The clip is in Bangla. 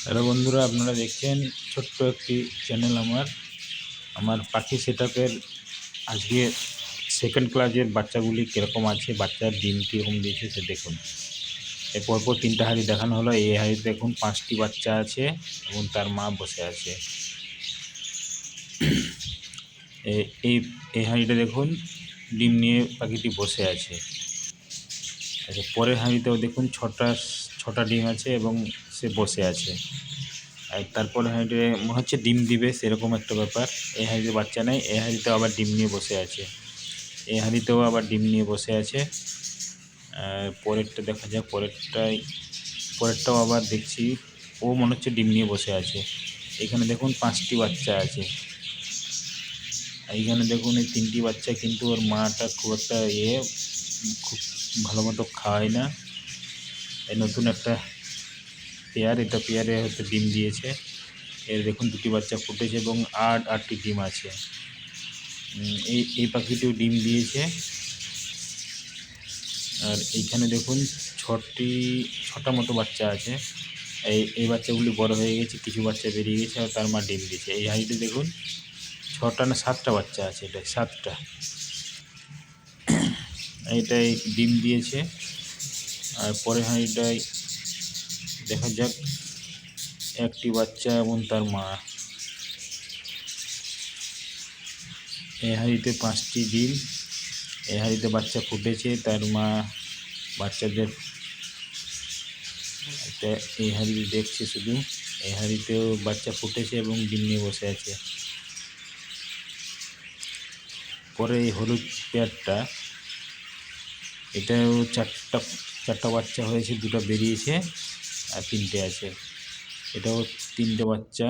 হ্যালো বন্ধুরা, আপনারা দেখছেন ছোট্ট একটি চ্যানেল আমার পাখি সেটআপের। আজকে সেকেন্ড ক্লাসের বাচ্চাগুলি কীরকম আছে, বাচ্চার ডিম কীরকম দিয়েছে সে দেখুন। এর পরপর তিনটা হাঁড়ি দেখানো হলো। এই হাঁড়িতে দেখুন 5টি বাচ্চা আছে এবং তার মা বসে আছে। এই এই হাঁড়িটা দেখুন, ডিম নিয়ে পাখিটি বসে আছে। আচ্ছা, পরের হাঁড়িতেও দেখুন ছটা ডিম আছে এবং সে বসে আছে। আর তারপরে হাঁড়িতে মনে হচ্ছে ডিম দিবে, সেরকম একটা ব্যাপার। এই হাঁড়িতে বাচ্চা নেই, এই হাঁড়িতেও আবার ডিম নিয়ে বসে আছে। এই হাঁড়িতেও আবার ডিম নিয়ে বসে আছে। আর পরেরটা দেখা যাক, পরেরটাও আবার দেখছি ও মনে হচ্ছে ডিম নিয়ে বসে আছে। এখানে দেখুন 5টি বাচ্চা আছে। এইখানে দেখুন এই 3টি বাচ্চা, কিন্তু ওর মাটা খুব একটা খুব ভালো মতো খাওয়ায় না। এই নতুন একটা পেয়ার, এটা পেয়ারে হয়তো ডিম দিয়েছে। এর দেখুন 2টি বাচ্চা ফুটেছে এবং 8টি ডিম আছে। এই পাখিটিও ডিম দিয়েছে। আর এইখানে দেখুন ছটা মতো বাচ্চা আছে। এই বাচ্চাগুলি বড় হয়ে গেছে, কিছু বাচ্চা বেরিয়ে গেছে আর তার মা ডিম দিয়েছে। এই হাঁড়িতে দেখুন 6টা না 7টা বাচ্চা আছে, এটা 7টা। এইটাই ডিম দিয়েছে। আর পরের হাঁড়িটায় দেখা যাক, একটি বাচ্চা এবং তার মা। এই হাঁড়িতে 5টি ডিম। এই হাঁড়িতে বাচ্চা ফুটেছে, তার মা বাচ্চাদের এটা এই হাঁড়িতে দেখছে শুধু। এই হাঁড়িতেও বাচ্চা ফুটেছে এবং ডিম নিয়ে বসে আছে। পরে এই হলুদ পেয়ারটা, এটাও চারটা বাচ্চা হয়েছে, 2টা বেরিয়েছে আর 3টে আছে। এটাও 3টে বাচ্চা।